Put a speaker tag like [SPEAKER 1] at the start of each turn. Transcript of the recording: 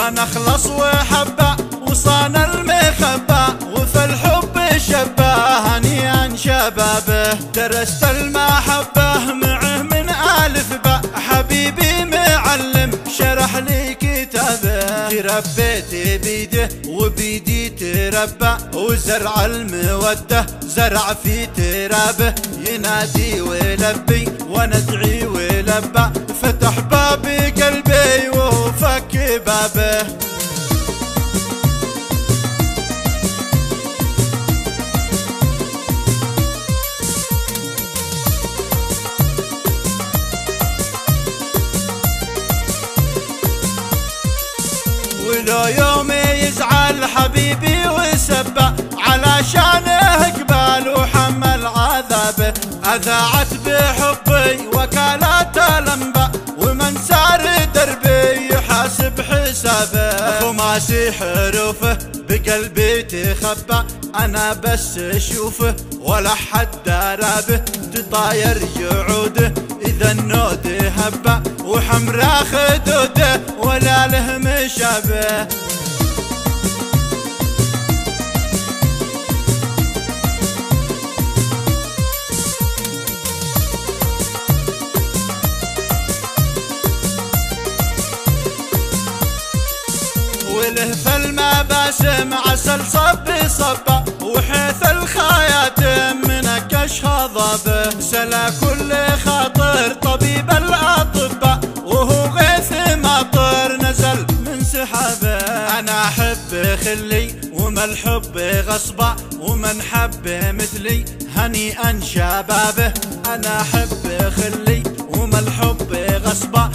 [SPEAKER 1] من اخلص وحبه وصان المخبى وفي الحب شبه هنيئا شبابه. درست المحبة معه من ألف باء حبيبي معلم شرح لي كتابه. تربيت بيده وبيدي تربى وزرع المودة زرع في ترابه. ينادي ويلبي وندعي ويلبى فتح باب قلبي وفك بابه. ولو يوم يزعل حبيبي وسبه علشانه قبال وحمل عذابه. أذاعت بحبي وكالات الأنباء ومن سار دربي يحاسب حسابه. خماسي حروفه بقلبي تخبى أنا بس أشوفه ولا حد درابه. تطاير جعوده إذا النود هبه وحمرا خدوده ولا له مشابه. وله في المباسم عسل صب صبه وحيث الخياتم من كشها ضبه. سلا كل خاطر طبيب الأطباء وهو غيث مطر نزل من سحابه. أنا أحب خلي وما الحب غصبه ومن حب مثلي هنيئا شبابه. أنا أحب خلي وما الحب غصبه